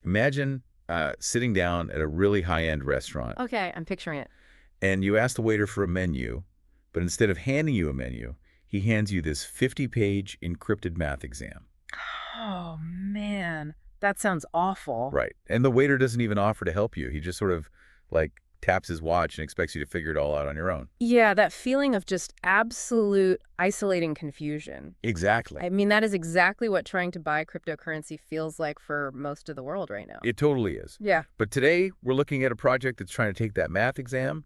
Imagine sitting down at a really high-end restaurant, Okay, I'm picturing it. and you ask the waiter for a menu, but instead of handing you a menu, he hands you this 50-page encrypted math exam. Oh, man. That sounds awful. Right. And the waiter doesn't even offer to help you. He just sort of, like, taps his watch and expects you to figure it all out on your own. Yeah, that feeling of just absolute isolating confusion. Exactly. I mean, that is exactly what trying to buy cryptocurrency feels like for most of the world right now. It totally is. Yeah. But today, we're looking at a project that's trying to take that math exam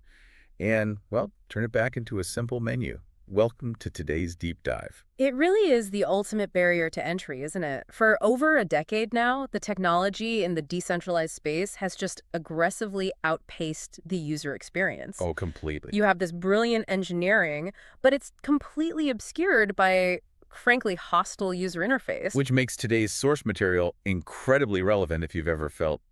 and, well, turn it back into a simple menu. Welcome to today's deep dive. It really is the ultimate barrier to entry, isn't it? For over a decade now, the technology in the decentralized space has just aggressively outpaced the user experience. Oh, completely. You have this brilliant engineering, but it's completely obscured by, frankly, hostile user interface. Which makes today's source material incredibly relevant if you've ever felt,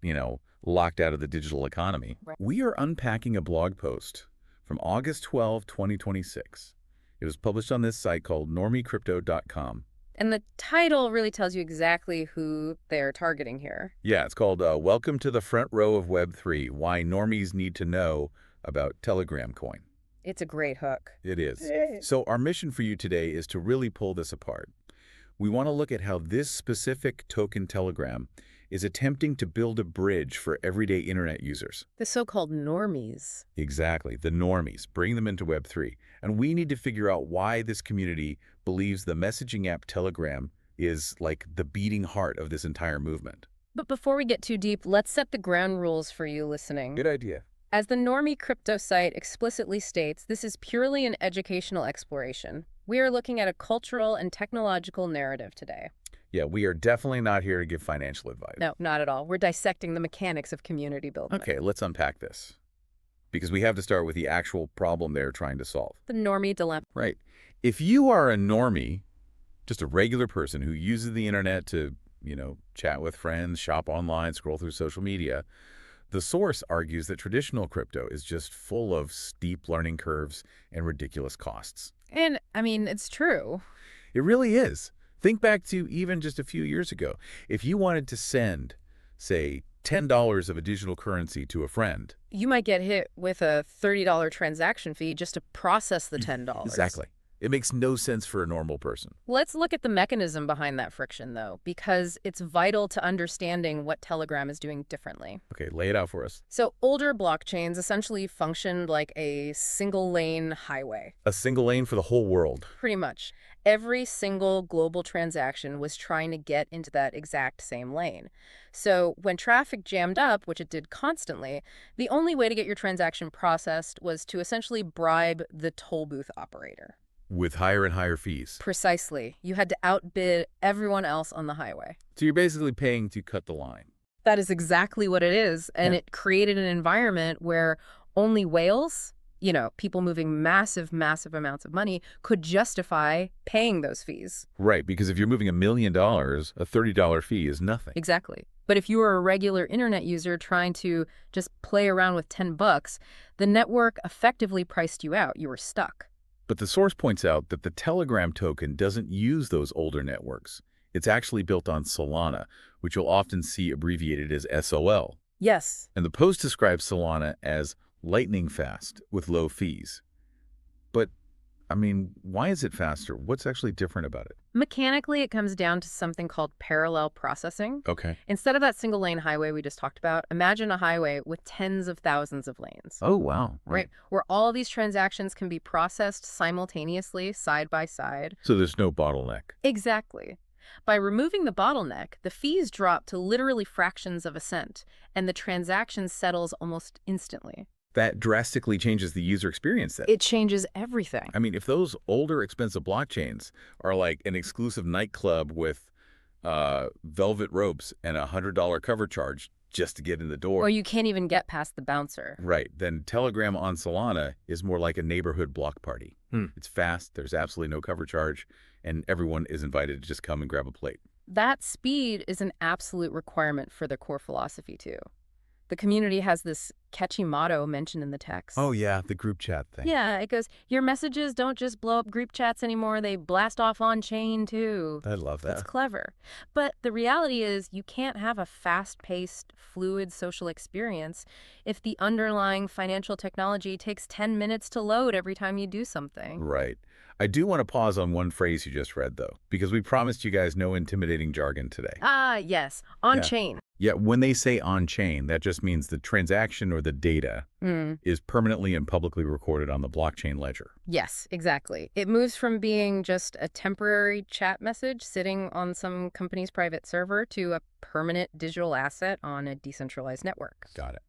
locked out of the digital economy. Right. We are unpacking a blog post from August 12, 2026. It was published on this site called normiecrypto.com. And the title really tells you exactly who they're targeting here. Yeah, it's called Welcome to the Front Row of Web3, Why Normies Need to Know About Telegram Coin. It's a great hook. It is. So our mission for you today is to really pull this apart. We want to look at how this specific token Telegram is attempting to build a bridge for everyday internet users. The so-called normies. Exactly, the normies, bring them into Web3. And we need to figure out why this community believes the messaging app Telegram is like the beating heart of this entire movement. But before we get too deep, let's set the ground rules for you listening. Good idea. As the Normie crypto site explicitly states, this is purely an educational exploration. We are looking at a cultural and technological narrative today. Yeah, we are definitely not here to give financial advice. No, not at all. We're dissecting the mechanics of community building. Okay, let's unpack this. Because we have to start with the actual problem they're trying to solve. The normie dilemma. Right. If you are a normie, just a regular person who uses the internet to, chat with friends, shop online, scroll through social media, the source argues that traditional crypto is just full of steep learning curves and ridiculous costs. And, I mean, it's true. It really is. Think back to even just a few years ago. If you wanted to send, say, $10 of a digital currency to a friend. You might get hit with a $30 transaction fee just to process the $10. Exactly. It makes no sense for a normal person. Let's look at the mechanism behind that friction, though, because it's vital to understanding what Telegram is doing differently. Okay, lay it out for us. So older blockchains essentially functioned like a single-lane highway. A single lane for the whole world. Pretty much. Every single global transaction was trying to get into that exact same lane. So when traffic jammed up, which it did constantly, the only way to get your transaction processed was to essentially bribe the toll booth operator. With higher and higher fees. Precisely. You had to outbid everyone else on the highway. So you're basically paying to cut the line. That is exactly what it is. And it created an environment where only whales, people moving massive, massive amounts of money, could justify paying those fees. Right, because if you're moving $1 million, a $30 fee is nothing. Exactly. But if you were a regular internet user trying to just play around with $10, the network effectively priced you out. You were stuck. But the source points out that the Telegram token doesn't use those older networks. It's actually built on Solana, which you'll often see abbreviated as SOL. Yes. And the post describes Solana as lightning fast with low fees. But, why is it faster? What's actually different about it? Mechanically, it comes down to something called parallel processing. Okay. Instead of that single-lane highway we just talked about, imagine a highway with tens of thousands of lanes. Oh, wow. Right? Where all of these transactions can be processed simultaneously, side by side. So there's no bottleneck. Exactly. By removing the bottleneck, the fees drop to literally fractions of a cent, and the transaction settles almost instantly. That drastically changes the user experience then. It changes everything. If those older expensive blockchains are like an exclusive nightclub with velvet ropes and a $100 cover charge just to get in the door. Or you can't even get past the bouncer. Right. Then Telegram on Solana is more like a neighborhood block party. It's fast, there's absolutely no cover charge, and everyone is invited to just come and grab a plate. That speed is an absolute requirement for the core philosophy, too. The community has this catchy motto mentioned in the text. Oh, yeah, the group chat thing. Yeah, it goes, your messages don't just blow up group chats anymore, they blast off on chain too. I love It's that. clever. But the reality is you can't have a fast-paced, fluid social experience if the underlying financial technology takes 10 minutes to load every time you do something. Right. I do want to pause on one phrase you just read, though, because we promised you guys no intimidating jargon today. Ah, yes, Yeah. on-chain. Yeah, when they say on-chain, that just means the transaction or the data is permanently and publicly recorded on the blockchain ledger. Yes, exactly. It moves from being just a temporary chat message sitting on some company's private server to a permanent digital asset on a decentralized network. Got it.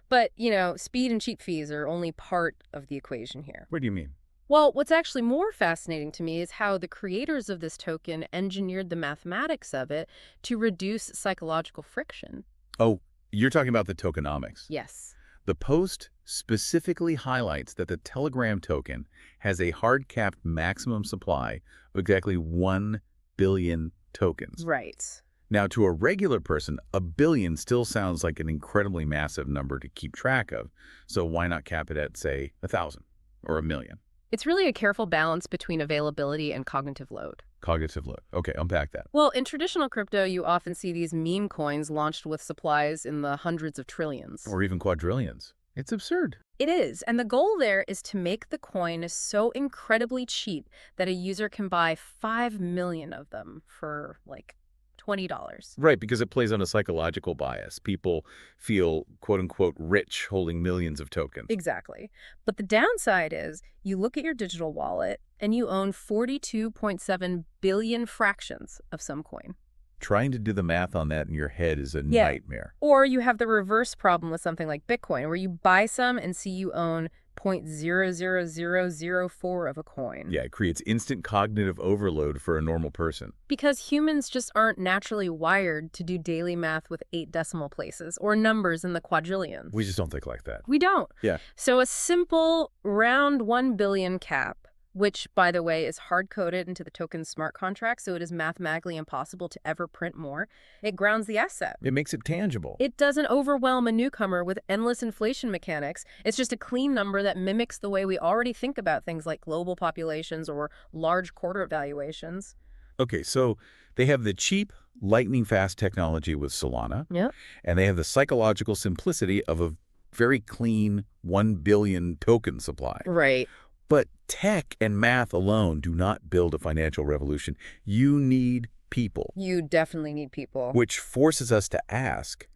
But, speed and cheap fees are only part of the equation here. What do you mean? Well, what's actually more fascinating to me is how the creators of this token engineered the mathematics of it to reduce psychological friction. Oh, you're talking about the tokenomics. Yes. The post specifically highlights that the Telegram token has a hard-capped maximum supply of exactly 1 billion tokens. Right. Now, to a regular person, a billion still sounds like an incredibly massive number to keep track of. So why not cap it at, say, 1,000 or 1,000,000? It's really a careful balance between availability and cognitive load. Cognitive load. Okay, unpack that. Well, in traditional crypto, you often see these meme coins launched with supplies in the hundreds of trillions. Or even quadrillions. It's absurd. It is, and the goal there is to make the coin so incredibly cheap that a user can buy 5 million of them for, like, $20. Right, because it plays on a psychological bias. People feel, quote-unquote, rich holding millions of tokens. Exactly. But the downside is you look at your digital wallet and you own 42.7 billion fractions of some coin. Trying to do the math on that in your head is a nightmare. Or you have the reverse problem with something like Bitcoin, where you buy some and see you own 0.00004 of a coin. Yeah, it creates instant cognitive overload for a normal person. Because humans just aren't naturally wired to do daily math with 8 decimal places or numbers in the quadrillions. We just don't think like that. We don't. Yeah. So a simple round 1 billion cap, which, by the way, is hard-coded into the token's smart contract, so it is mathematically impossible to ever print more. It grounds the asset. It makes it tangible. It doesn't overwhelm a newcomer with endless inflation mechanics. It's just a clean number that mimics the way we already think about things like global populations or large quarter valuations. Okay, so they have the cheap, lightning-fast technology with Solana, Yep. and they have the psychological simplicity of a very clean 1 billion token supply. Right. But tech and math alone do not build a financial revolution. You need people. You definitely need people. Which forces us to ask,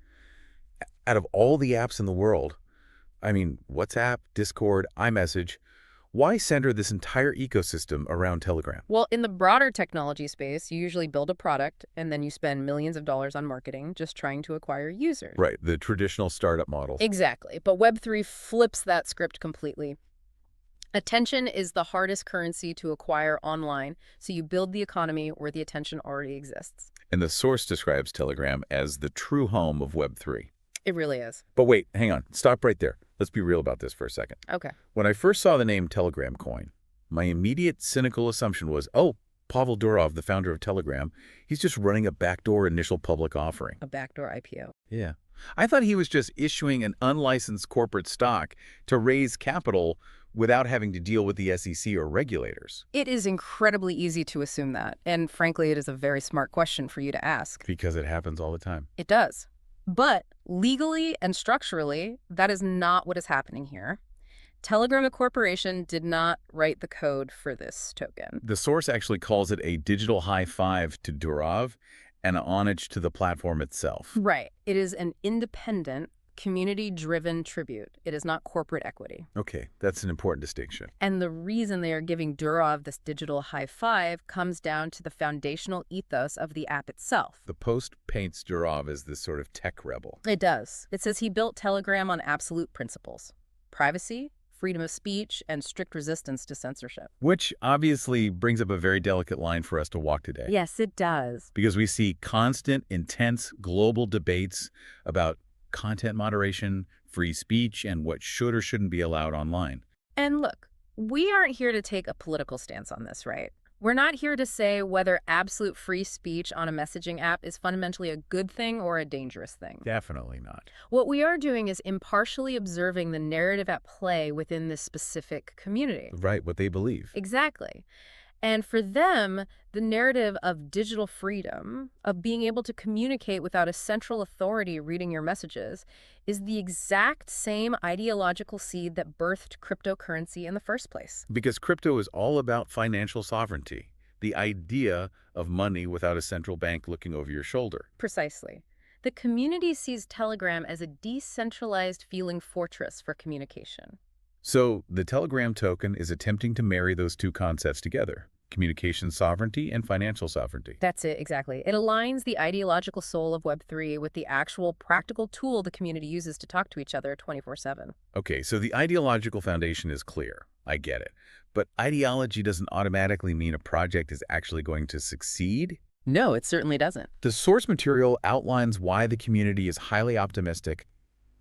out of all the apps in the world, I mean, WhatsApp, Discord, iMessage, why center this entire ecosystem around Telegram? Well, in the broader technology space, you usually build a product and then you spend millions of dollars on marketing just trying to acquire users. Right, the traditional startup model. Exactly. But Web3 flips that script completely. Attention is the hardest currency to acquire online, so you build the economy where the attention already exists. And the source describes Telegram as the true home of Web3. It really is. But wait, hang on. Stop right there. Let's be real about this for a second. Okay. When I first saw the name Telegram coin, my immediate cynical assumption was, oh, Pavel Durov, the founder of Telegram, he's just running a backdoor initial public offering. A backdoor IPO. Yeah. I thought he was just issuing an unlicensed corporate stock to raise capital without having to deal with the SEC or regulators. It is incredibly easy to assume that, and frankly, it is a very smart question for you to ask. Because it happens all the time. It does. But legally and structurally, that is not what is happening here. Telegram Corporation did not write the code for this token. The source actually calls it a digital high five to Durov and an homage to the platform itself. Right. It is an independent, community-driven tribute. It is not corporate equity. Okay, that's an important distinction. And the reason they are giving Durov this digital high five comes down to the foundational ethos of the app itself. The post paints Durov as this sort of tech rebel. It does. It says he built Telegram on absolute principles: privacy, freedom of speech, and strict resistance to censorship. Which obviously brings up a very delicate line for us to walk today. Yes, it does. Because we see constant, intense global debates about content moderation, free speech, and what should or shouldn't be allowed online. And look, we aren't here to take a political stance on this, right? We're not here to say whether absolute free speech on a messaging app is fundamentally a good thing or a dangerous thing. Definitely not. What we are doing is impartially observing the narrative at play within this specific community. Right, what they believe. Exactly. And for them, the narrative of digital freedom, of being able to communicate without a central authority reading your messages, is the exact same ideological seed that birthed cryptocurrency in the first place. Because crypto is all about financial sovereignty, the idea of money without a central bank looking over your shoulder. Precisely. The community sees Telegram as a decentralized feeling fortress for communication. So the Telegram token is attempting to marry those two concepts together, communication sovereignty and financial sovereignty. That's it, exactly. It aligns the ideological soul of Web3 with the actual practical tool the community uses to talk to each other 24/7. Okay, so the ideological foundation is clear. I get it. But ideology doesn't automatically mean a project is actually going to succeed. No, it certainly doesn't. The source material outlines why the community is highly optimistic,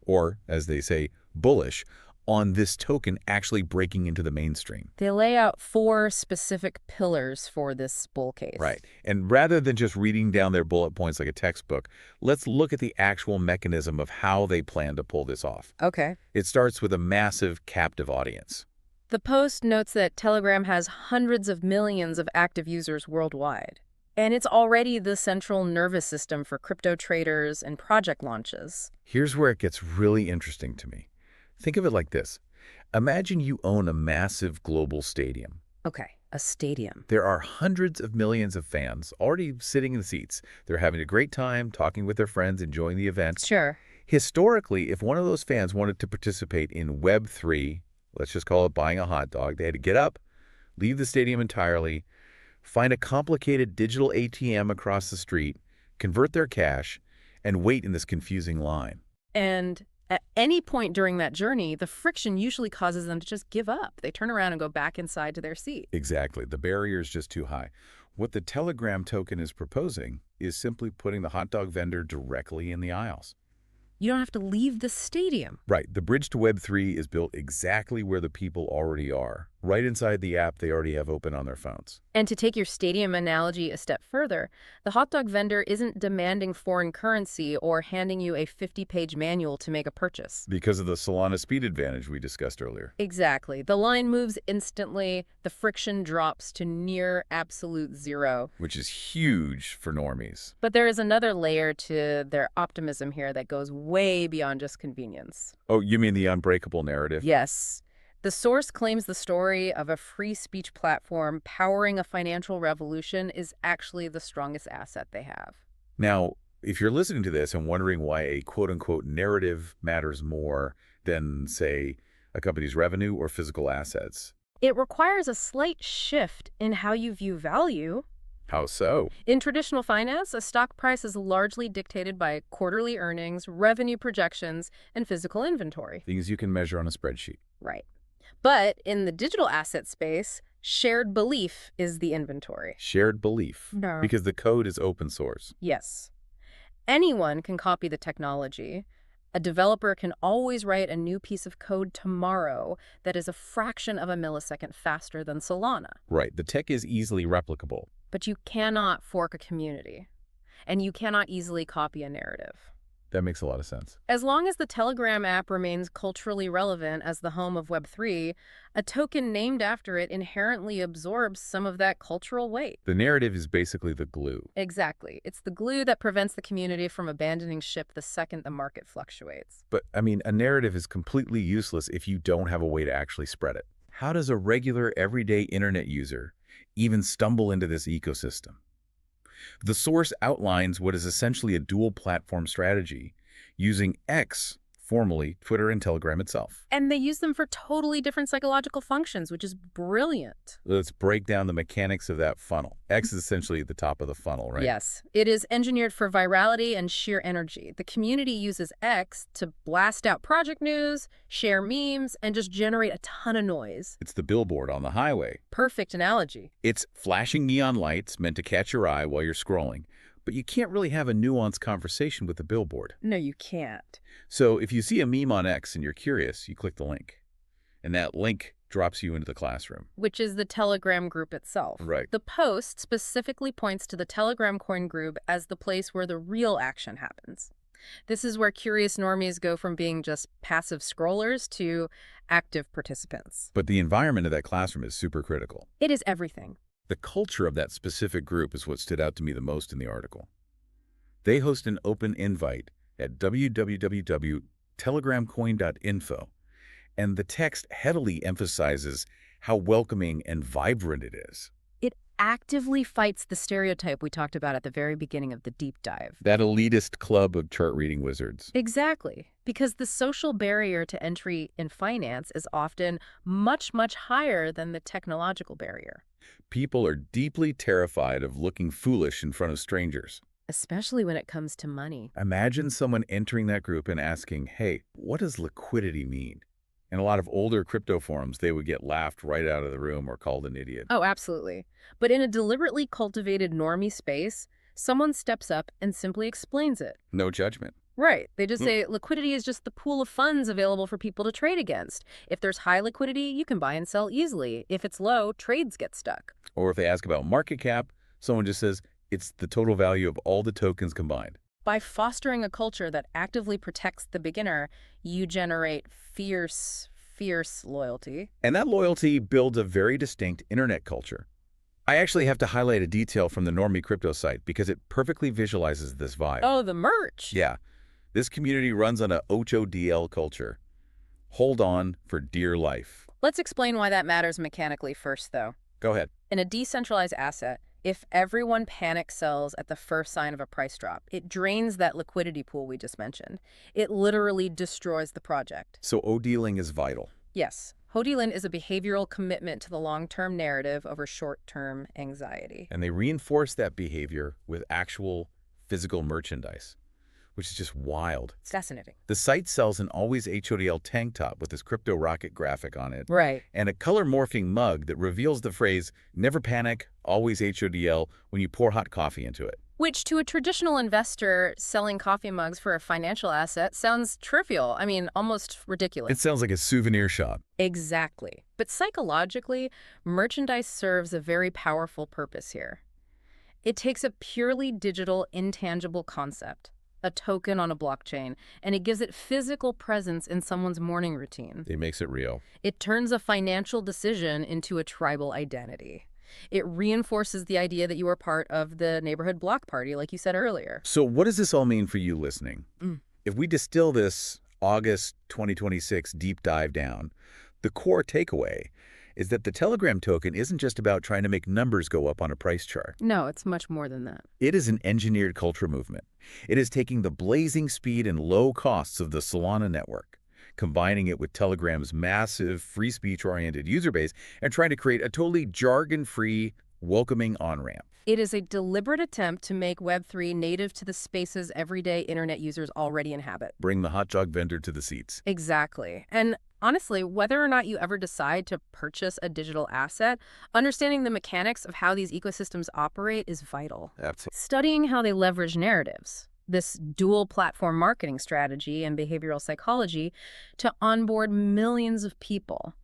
or, as they say, bullish, on this token actually breaking into the mainstream. They lay out 4 specific pillars for this bull case. Right. And rather than just reading down their bullet points like a textbook, let's look at the actual mechanism of how they plan to pull this off. Okay. It starts with a massive captive audience. The post notes that Telegram has hundreds of millions of active users worldwide. And it's already the central nervous system for crypto traders and project launches. Here's where it gets really interesting to me. Think of it like this. Imagine you own a massive global stadium. Okay, a stadium. There are hundreds of millions of fans already sitting in the seats. They're having a great time, talking with their friends, enjoying the event. Sure. Historically, if one of those fans wanted to participate in Web3, let's just call it buying a hot dog, they had to get up, leave the stadium entirely, find a complicated digital ATM across the street, convert their cash, and wait in this confusing line. And at any point during that journey, the friction usually causes them to just give up. They turn around and go back inside to their seat. Exactly. The barrier is just too high. What the Telegram token is proposing is simply putting the hot dog vendor directly in the aisles. You don't have to leave the stadium. Right. The bridge to Web3 is built exactly where the people already are, right inside the app they already have open on their phones. And to take your stadium analogy a step further, the hot dog vendor isn't demanding foreign currency or handing you a 50-page manual to make a purchase. Because of the Solana speed advantage we discussed earlier. Exactly. The line moves instantly, the friction drops to near absolute zero. Which is huge for normies. But there is another layer to their optimism here that goes way beyond just convenience. Oh, you mean the unbreakable narrative? Yes. The source claims the story of a free speech platform powering a financial revolution is actually the strongest asset they have. Now, if you're listening to this and wondering why a quote-unquote narrative matters more than, say, a company's revenue or physical assets. It requires a slight shift in how you view value. How so? In traditional finance, a stock price is largely dictated by quarterly earnings, revenue projections, and physical inventory. Things you can measure on a spreadsheet. Right. But in the digital asset space, shared belief is the inventory. Shared belief. No. Because the code is open source. Yes. Anyone can copy the technology. A developer can always write a new piece of code tomorrow that is a fraction of a millisecond faster than Solana. Right. The tech is easily replicable. But you cannot fork a community. And you cannot easily copy a narrative. That makes a lot of sense. As long as the Telegram app remains culturally relevant as the home of Web3, a token named after it inherently absorbs some of that cultural weight. The narrative is basically the glue. Exactly. It's the glue that prevents the community from abandoning ship the second the market fluctuates. But, I mean, a narrative is completely useless if you don't have a way to actually spread it. How does a regular, everyday internet user even stumble into this ecosystem? The source outlines what is essentially a dual-platform strategy, using X, formerly Twitter and Telegram itself. And they use them for totally different psychological functions, which is brilliant. Let's break down the mechanics of that funnel. X is essentially the top of the funnel, right? Yes. It is engineered for virality and sheer energy. The community uses X to blast out project news, share memes, and just generate a ton of noise. It's the billboard on the highway. Perfect analogy. It's flashing neon lights meant to catch your eye while you're scrolling, but you can't really have a nuanced conversation with the billboard. No, you can't. So if you see a meme on X and you're curious, you click the link. And that link drops you into the classroom. which is the Telegram group itself. Right. The post specifically points to the Telegram coin group as the place where the real action happens. This is where curious normies go from being just passive scrollers to active participants. But the environment of that classroom is super critical. It is everything. The culture of that specific group is what stood out to me the most in the article. They host an open invite at www.telegramcoin.info, and the text heavily emphasizes how welcoming and vibrant it is. It actively fights the stereotype we talked about at the very beginning of the deep dive. That elitist club of chart-reading wizards. Exactly, because the social barrier to entry in finance is often much, much higher than the technological barrier. People are deeply terrified of looking foolish in front of strangers. Especially when it comes to money. Imagine someone entering that group and asking, hey, what does liquidity mean? In a lot of older crypto forums, they would get laughed right out of the room or called an idiot. Oh, absolutely. But in a deliberately cultivated normie space, someone steps up and simply explains it. No judgment. Right. They just say liquidity is just the pool of funds available for people to trade against. If there's high liquidity, you can buy and sell easily. If it's low, trades get stuck. Or if they ask about market cap, someone just says, it's the total value of all the tokens combined. By fostering a culture that actively protects the beginner, you generate fierce loyalty. And that loyalty builds a very distinct internet culture. I actually have to highlight a detail from the Normie Crypto site because it perfectly visualizes this vibe. Oh, the merch. Yeah. This community runs on a OchoDL culture. Hold on for dear life. Let's explain why that matters mechanically first, though. Go ahead. In a decentralized asset, if everyone panic sells at the first sign of a price drop, it drains that liquidity pool we just mentioned. It literally destroys the project. So ODling is vital. Yes. Hodilin is a behavioral commitment to the long-term narrative over short-term anxiety. And they reinforce that behavior with actual physical merchandise, which is just wild. It's fascinating. The site sells an always HODL tank top with this crypto rocket graphic on it. Right. And a color morphing mug that reveals the phrase, never panic, always HODL, when you pour hot coffee into it. Which, to a traditional investor selling coffee mugs for a financial asset, sounds trivial. I mean, almost ridiculous. It sounds like a souvenir shop. Exactly. But psychologically, merchandise serves a very powerful purpose here. It takes a purely digital, intangible concept, a token on a blockchain, and it gives it physical presence in someone's morning routine. It makes it real. It turns a financial decision into a tribal identity. It reinforces the idea that you are part of the neighborhood block party, like you said earlier. So what does this all mean for you listening? If we distill this August 2026 deep dive down, the core takeaway is that the Telegram token isn't just about trying to make numbers go up on a price chart. No, it's much more than that. It is an engineered culture movement. It is taking the blazing speed and low costs of the Solana network, combining it with Telegram's massive free speech-oriented user base, and trying to create a totally jargon-free, welcoming on-ramp. It is a deliberate attempt to make Web3 native to the spaces everyday internet users already inhabit. Bring the hot dog vendor to the seats. Exactly. And honestly, whether or not you ever decide to purchase a digital asset, understanding the mechanics of how these ecosystems operate is vital. Absolutely. Studying how they leverage narratives, this dual platform marketing strategy and behavioral psychology to onboard millions of people.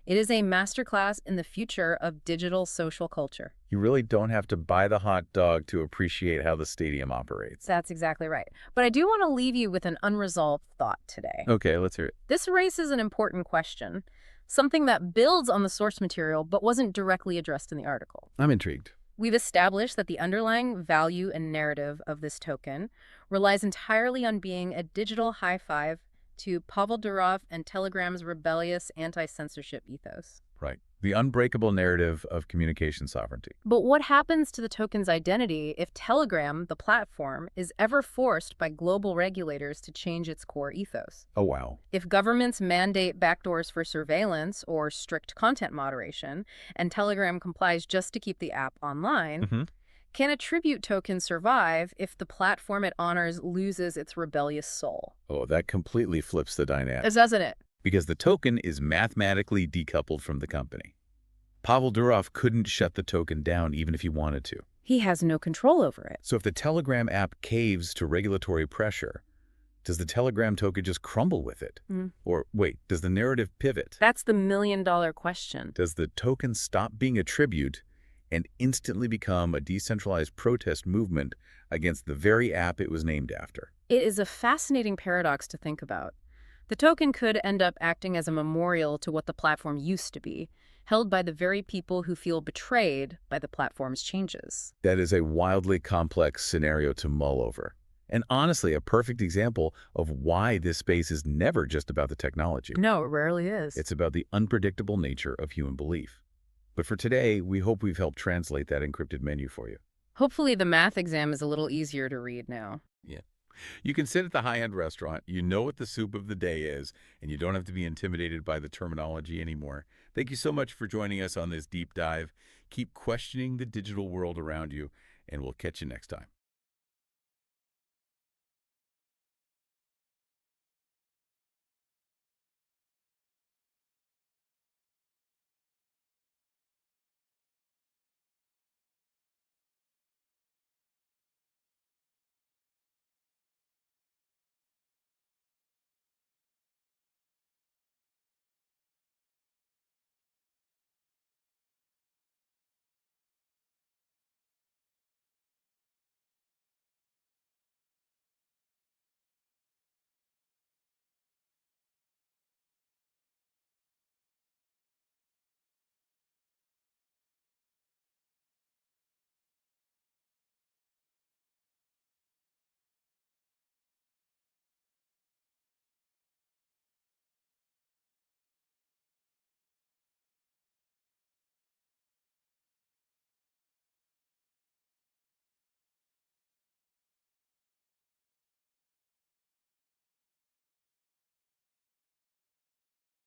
It is a masterclass in the future of digital social culture. You really don't have to buy the hot dog to appreciate how the stadium operates. That's exactly right. But I do want to leave you with an unresolved thought today. Okay, let's hear it. This raises an important question, something that builds on the source material but wasn't directly addressed in the article. I'm intrigued. We've established that the underlying value and narrative of this token relies entirely on being a digital high five to Pavel Durov and Telegram's rebellious anti-censorship ethos. Right. The unbreakable narrative of communication sovereignty. But what happens to the token's identity if Telegram, the platform, is ever forced by global regulators to change its core ethos? Oh, wow. If governments mandate backdoors for surveillance or strict content moderation, and Telegram complies just to keep the app online, can a tribute token survive if the platform it honors loses its rebellious soul? Oh, that completely flips the dynamic. Doesn't it? Because the token is mathematically decoupled from the company. Pavel Durov couldn't shut the token down even if he wanted to. He has no control over it. So if the Telegram app caves to regulatory pressure, Does the Telegram token just crumble with it? Mm. Or wait, does the narrative pivot? That's the million-dollar question. Does the token stop being a tribute and instantly become a decentralized protest movement against the very app it was named after? It is a fascinating paradox to think about. The token could end up acting as a memorial to what the platform used to be, held by the very people who feel betrayed by the platform's changes. That is a wildly complex scenario to mull over. And honestly, a perfect example of why this space is never just about the technology. No, it rarely is. It's about the unpredictable nature of human belief. But for today, we hope we've helped translate that encrypted menu for you. Hopefully the math exam is a little easier to read now. Yeah. You can sit at the high-end restaurant, you know what the soup of the day is, and you don't have to be intimidated by the terminology anymore. Thank you so much for joining us on this deep dive. Keep questioning the digital world around you, and we'll catch you next time.